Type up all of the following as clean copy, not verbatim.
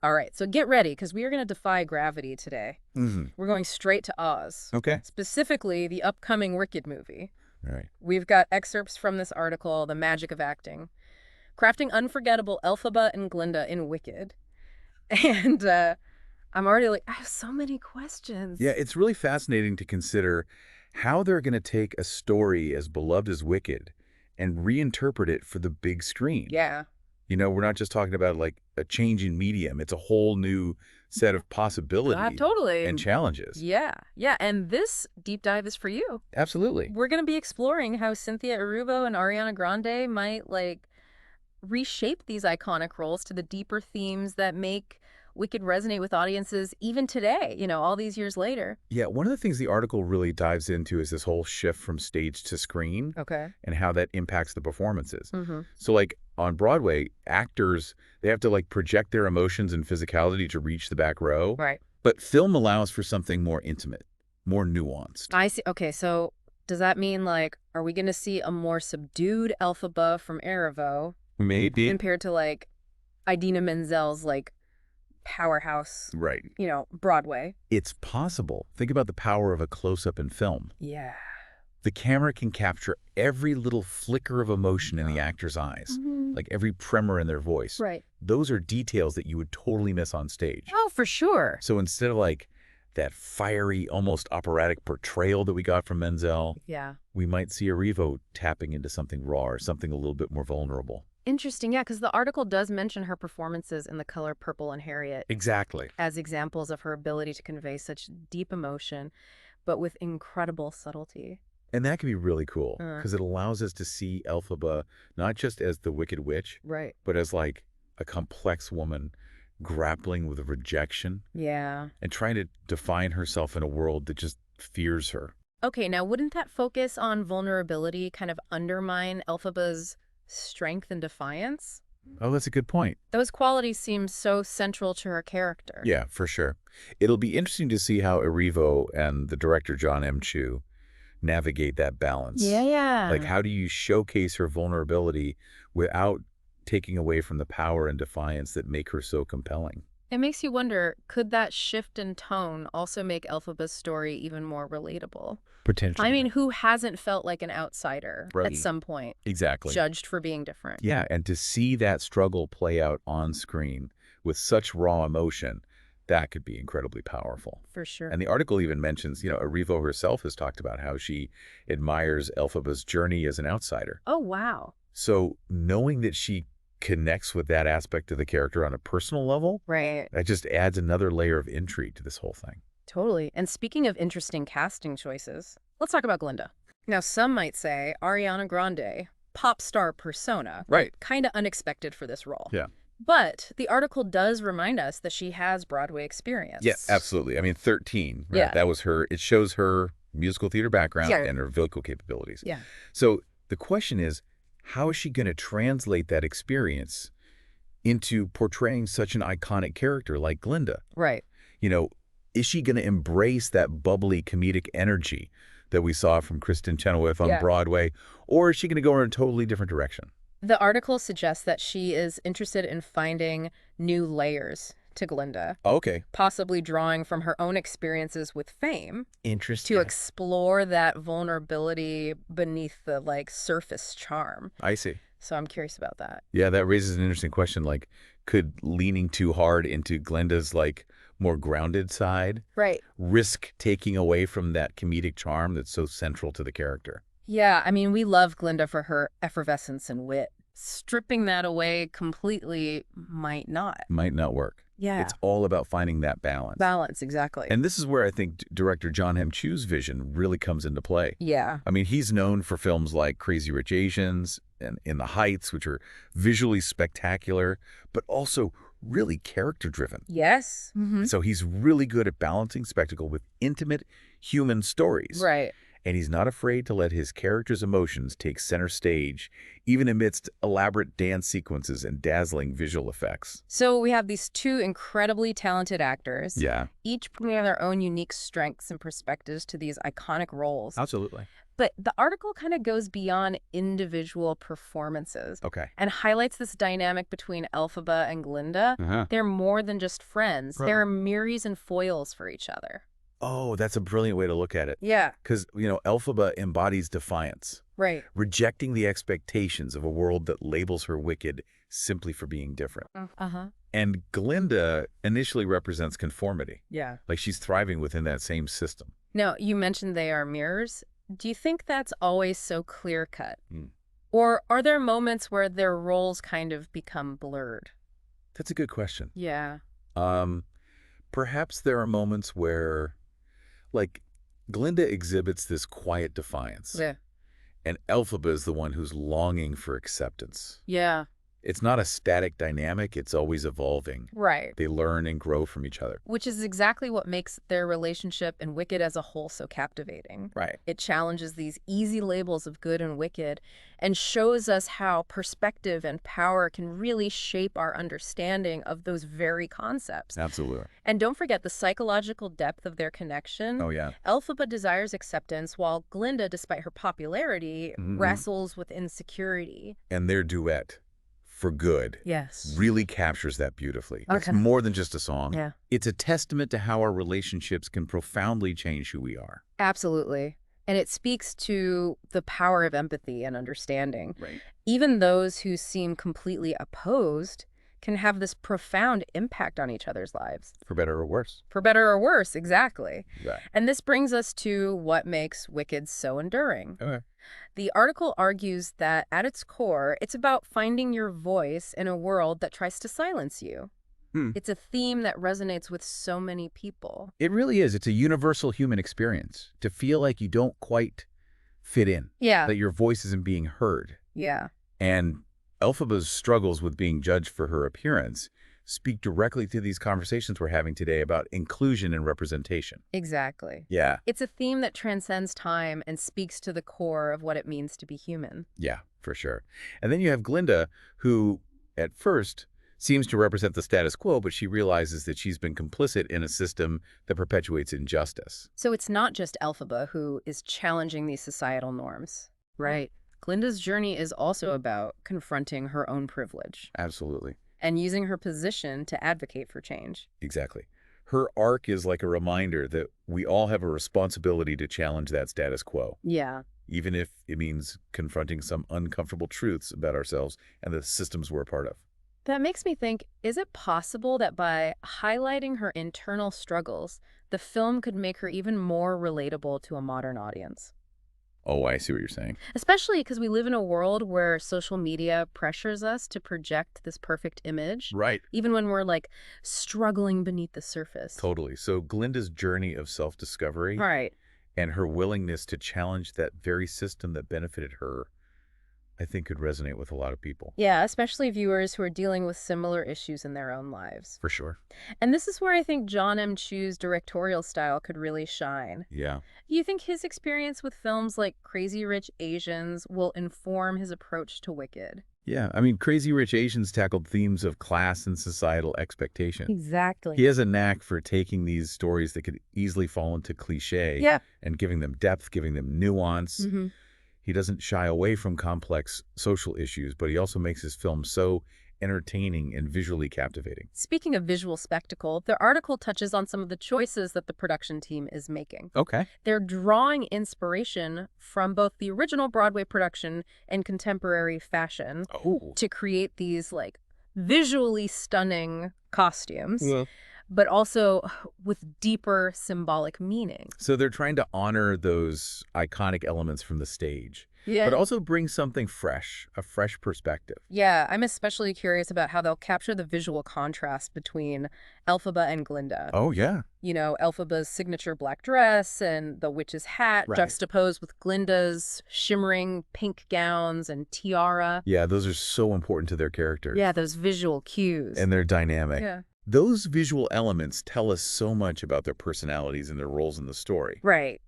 All right, so get ready, because we are going to defy gravity today. We're going straight to Oz. Okay. Specifically, the upcoming Wicked movie. All right. We've got excerpts from this article, The Magic of Acting, crafting unforgettable Elphaba and Glinda in Wicked. And I'm already like, I have so many questions. Yeah, it's really fascinating to consider how they're going to take a story as beloved as Wicked and reinterpret it for the big screen. Yeah. You know, we're not just talking about like a change in medium. It's a whole new set of possibilities Totally. and challenges. Yeah. And this deep dive is for you. Absolutely. We're going to be exploring how Cynthia Erivo and Ariana Grande might, like, reshape these iconic roles to the deeper themes that make Wicked resonate with audiences even today, all these years later. Yeah, one of the things the article really dives into is this whole shift from stage to screen and how that impacts the performances. So like on Broadway, actors, they have to like project their emotions and physicality to reach the back row. Right. But film allows for something more intimate, more nuanced. I see. Okay, so does that mean, like, are we going to see a more subdued Elphaba from Erivo Maybe. compared to, like, Idina Menzel's, like, powerhouse, Right. Broadway? It's possible. Think about the power of a close-up in film. Yeah. The camera can capture every little flicker of emotion in the actor's eyes, like every tremor in their voice. Right. Those are details that you would totally miss on stage. Oh, for sure. So instead of like that fiery, almost operatic portrayal that we got from Menzel, Yeah. we might see Erivo tapping into something raw or something a little bit more vulnerable. Interesting, yeah, because the article does mention her performances in The Color Purple and Harriet Exactly. as examples of her ability to convey such deep emotion, but with incredible subtlety. And that can be really cool because it allows us to see Elphaba not just as the Wicked Witch, Right. but as like a complex woman grappling with rejection Yeah. and trying to define herself in a world that just fears her. Okay, now wouldn't that focus on vulnerability kind of undermine Elphaba's strength and defiance? Oh, that's a good point. Those qualities seem so central to her character. Yeah, for sure. It'll be interesting to see how Erivo and the director Jon M navigate that balance. Yeah. Like, how do you showcase her vulnerability without taking away from the power and defiance that make her so compelling? It makes you wonder, could that shift in tone also make Elphaba's story even more relatable? Potentially. I mean, who hasn't felt like an outsider Right. at some point, Exactly. judged for being different? Yeah, and to see that struggle play out on screen with such raw emotion, that could be incredibly powerful. For sure. And the article even mentions, Erivo herself has talked about how she admires Elphaba's journey as an outsider. Oh, wow. So knowing that she connects with that aspect of the character on a personal level, Right. that just adds another layer of intrigue to this whole thing. Totally. And speaking of interesting casting choices, let's talk about Glinda. Now, some might say Ariana Grande, pop star persona, Right. kind of unexpected for this role. Yeah. But the article does remind us that she has Broadway experience. Yeah, absolutely. I mean, 13, right? Yeah. That was her. It shows her musical theater background Yeah. and her vocal capabilities. Yeah. So the question is, how is she going to translate that experience into portraying such an iconic character like Glinda? Right. Is she going to embrace that bubbly comedic energy that we saw from Kristin Chenoweth on Broadway, or is she going to go in a totally different direction? The article suggests that she is interested in finding new layers to Glinda, Okay. possibly drawing from her own experiences with fame Interesting. to explore that vulnerability beneath the, like, surface charm. I see. So I'm curious about that. Yeah, that raises an interesting question. Like, could leaning too hard into Glinda's, like, more grounded side Right. risk taking away from that comedic charm that's so central to the character? Yeah, I mean, we love Glinda for her effervescence and wit. Stripping that away completely might not. Might not work. Yeah. It's all about finding that balance. Balance, exactly. And this is where I think director Jon M's vision really comes into play. Yeah. I mean, he's known for films like Crazy Rich Asians and In the Heights, which are visually spectacular, but also really character-driven. Yes. So he's really good at balancing spectacle with intimate human stories. Right. And he's not afraid to let his character's emotions take center stage, even amidst elaborate dance sequences and dazzling visual effects. So we have these two incredibly talented actors. Yeah, Each bringing their own unique strengths and perspectives to these iconic roles. absolutely. But the article kind of goes beyond individual performances. Okay. And highlights this dynamic between Elphaba and Glinda. They're more than just friends. They're mirrors and foils for each other. Oh, that's a brilliant way to look at it. Yeah. Because, Elphaba embodies defiance. Right. Rejecting the expectations of a world that labels her wicked simply for being different. And Glinda initially represents conformity. Yeah. Like she's thriving within that same system. Now, you mentioned they are mirrors. Do you think that's always so clear-cut? Or are there moments where their roles kind of become blurred? That's a good question. Yeah. Perhaps there are moments where, like, Glinda exhibits this quiet defiance. Yeah. And Elphaba is the one who's longing for acceptance. Yeah. It's not a static dynamic. It's always evolving. Right. They learn and grow from each other. Which is exactly what makes their relationship and Wicked as a whole so captivating. Right. It challenges these easy labels of good and wicked and shows us how perspective and power can really shape our understanding of those very concepts. Absolutely. And don't forget the psychological depth of their connection. Oh, yeah. Elphaba desires acceptance while Glinda, despite her popularity, wrestles with insecurity. And their duet, For Good, really captures that beautifully. It's more than just a song. Yeah. It's a testament to how our relationships can profoundly change who we are. Absolutely. And it speaks to the power of empathy and understanding. Right. Even those who seem completely opposed can have this profound impact on each other's lives. For better or worse. For better or worse, exactly. Right. And this brings us to what makes Wicked so enduring. Okay. The article argues that at its core, it's about finding your voice in a world that tries to silence you. It's a theme that resonates with so many people. It really is. It's a universal human experience to feel like you don't quite fit in. Yeah. That your voice isn't being heard. Yeah. And Elphaba's struggles with being judged for her appearance speak directly to these conversations we're having today about inclusion and representation. Exactly. Yeah. It's a theme that transcends time and speaks to the core of what it means to be human. Yeah, for sure. And then you have Glinda, who at first seems to represent the status quo, but she realizes that she's been complicit in a system that perpetuates injustice. So it's not just Elphaba who is challenging these societal norms. Right. Glinda's journey is also about confronting her own privilege. Absolutely. And using her position to advocate for change. Exactly. Her arc is like a reminder that we all have a responsibility to challenge that status quo. Yeah. Even if it means confronting some uncomfortable truths about ourselves and the systems we're a part of. That makes me think, is it possible that by highlighting her internal struggles, the film could make her even more relatable to a modern audience? Oh, I see what you're saying. Especially because we live in a world where social media pressures us to project this perfect image. Right. Even when we're like struggling beneath the surface. Totally. So Glinda's journey of self-discovery and her willingness to challenge that very system that benefited her, I think could resonate with a lot of people. Yeah, especially viewers who are dealing with similar issues in their own lives. For sure. And this is where I think Jon M. Chu's directorial style could really shine. Yeah. Do you think his experience with films like Crazy Rich Asians will inform his approach to Wicked? Yeah, I mean, Crazy Rich Asians tackled themes of class and societal expectation. Exactly. He has a knack for taking these stories that could easily fall into cliche and giving them depth, giving them nuance. He doesn't shy away from complex social issues, but he also makes his film so entertaining and visually captivating. Speaking of visual spectacle, the article touches on some of the choices that the production team is making. Okay. They're drawing inspiration from both the original Broadway production and contemporary fashion to create these like visually stunning costumes. But also with deeper symbolic meaning. So they're trying to honor those iconic elements from the stage, but also bring something fresh, a fresh perspective. Yeah, I'm especially curious about how they'll capture the visual contrast between Elphaba and Glinda. Oh, yeah. You know, Elphaba's signature black dress and the witch's hat juxtaposed with Glinda's shimmering pink gowns and tiara. Yeah, those are so important to their characters. Yeah, those visual cues. And their dynamic. Yeah. Those visual elements tell us so much about their personalities and their roles in the story. Right.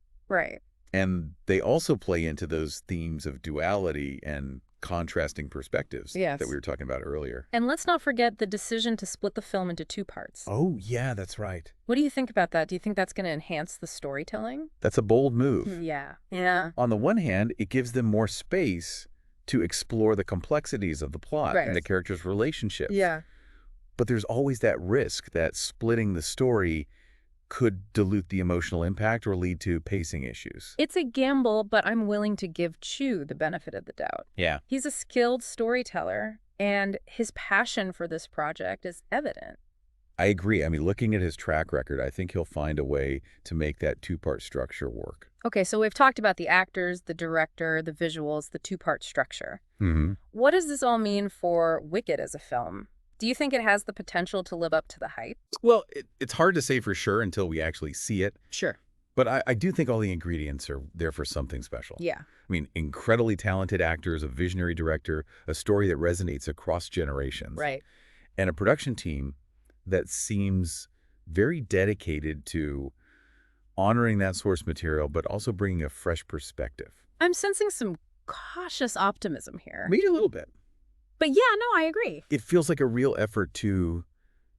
And they also play into those themes of duality and contrasting perspectives that we were talking about earlier. And let's not forget the decision to split the film into 2 parts. Oh, yeah, that's right. What do you think about that? Do you think that's going to enhance the storytelling? That's a bold move. Yeah. Yeah. On the one hand, it gives them more space to explore the complexities of the plot and the characters' relationships. Yeah. But there's always that risk that splitting the story could dilute the emotional impact or lead to pacing issues. It's a gamble, but I'm willing to give Chu the benefit of the doubt. Yeah. He's a skilled storyteller, and his passion for this project is evident. I agree. I mean, looking at his track record, I think he'll find a way to make that 2-part structure work. Okay, so we've talked about the actors, the director, the visuals, the 2-part structure. Mm-hmm. What does this all mean for Wicked as a film? Do you think it has the potential to live up to the hype? Well, it's hard to say for sure until we actually see it. Sure. But I do think all the ingredients are there for something special. Yeah. I mean, incredibly talented actors, a visionary director, a story that resonates across generations. Right. And a production team that seems very dedicated to honoring that source material, but also bringing a fresh perspective. I'm sensing some cautious optimism here. Maybe a little bit. But yeah, no, I agree. It feels like a real effort to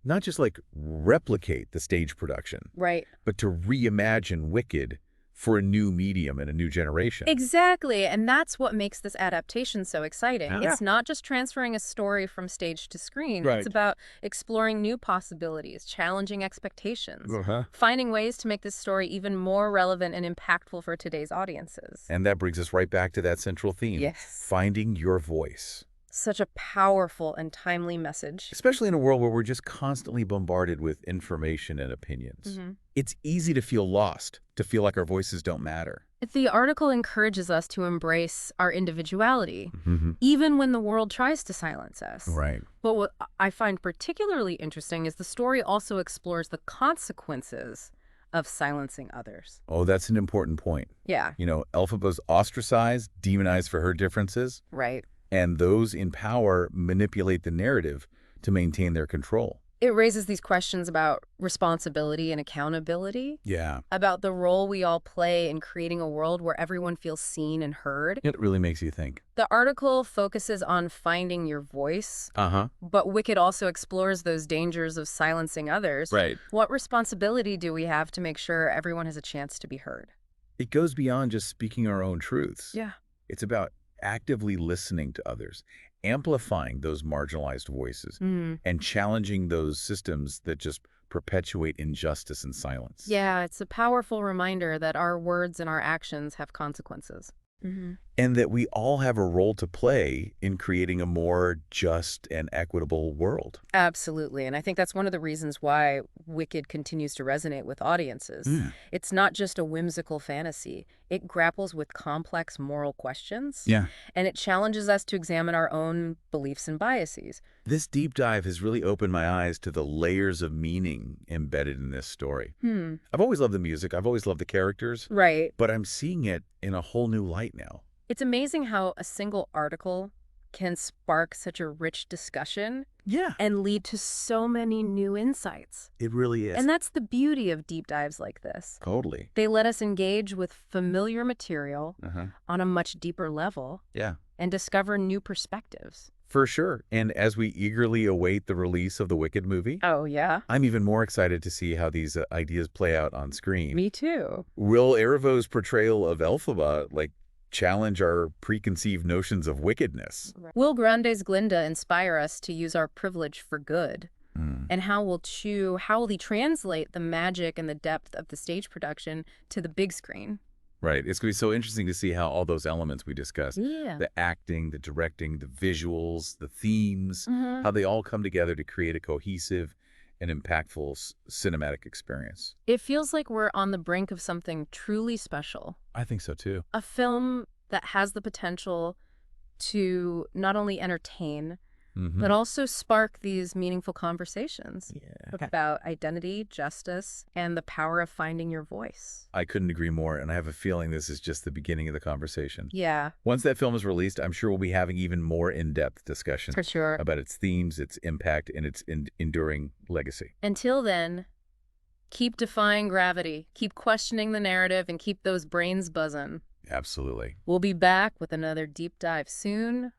not just like replicate the stage production, right, but to reimagine Wicked for a new medium and a new generation. Exactly, and that's what makes this adaptation so exciting. Yeah. It's not just transferring a story from stage to screen. Right. It's about exploring new possibilities, challenging expectations, Uh-huh. finding ways to make this story even more relevant and impactful for today's audiences. And that brings us right back to that central theme. Yes. Finding your voice. Such a powerful and timely message. Especially in a world where we're just constantly bombarded with information and opinions. Mm-hmm. It's easy to feel lost, to feel like our voices don't matter. The article encourages us to embrace our individuality, Mm-hmm. even when the world tries to silence us. Right. But what I find particularly interesting is the story also explores the consequences of silencing others. Oh, that's an important point. Yeah. You know, Elphaba's ostracized, demonized for her differences, Right. and those in power manipulate the narrative to maintain their control. It raises these questions about responsibility and accountability, Yeah. about the role we all play in creating a world where everyone feels seen and heard. It really makes you think. The article focuses on finding your voice, Uh-huh. but Wicked also explores those dangers of silencing others. Right. What responsibility do we have to make sure everyone has a chance to be heard? It goes beyond just speaking our own truths. Yeah. It's about actively listening to others, amplifying those marginalized voices, and challenging those systems that just perpetuate injustice and silence. Yeah, it's a powerful reminder that our words and our actions have consequences. And that we all have a role to play in creating a more just and equitable world. Absolutely. And I think that's one of the reasons why Wicked continues to resonate with audiences. It's not just a whimsical fantasy. It grapples with complex moral questions. Yeah. And it challenges us to examine our own beliefs and biases. This deep dive has really opened my eyes to the layers of meaning embedded in this story. I've always loved the music. I've always loved the characters. Right. But I'm seeing it in a whole new light now. It's amazing how a single article can spark such a rich discussion and lead to so many new insights. It really is. And that's the beauty of deep dives like this. Totally. They let us engage with familiar material on a much deeper level and discover new perspectives. For sure. And as we eagerly await the release of the Wicked movie, Oh, yeah. I'm even more excited to see how these ideas play out on screen. Me too. Will Erivo's portrayal of Elphaba, challenge our preconceived notions of wickedness? Will Grande's Glinda inspire us to use our privilege for good? And how will he translate the magic and the depth of the stage production to the big screen? Right. It's going to be so interesting to see how all those elements we discussed, the acting, the directing, the visuals, the themes, how they all come together to create a cohesive and impactful cinematic experience. It feels like we're on the brink of something truly special. I think so, too. A film that has the potential to not only entertain, but also spark these meaningful conversations about identity, justice, and the power of finding your voice. I couldn't agree more, and I have a feeling this is just the beginning of the conversation. Yeah. Once that film is released, I'm sure we'll be having even more in-depth discussion For sure. about its themes, its impact, and its enduring legacy. Until then, keep defying gravity, keep questioning the narrative, and keep those brains buzzing. Absolutely. We'll be back with another deep dive soon.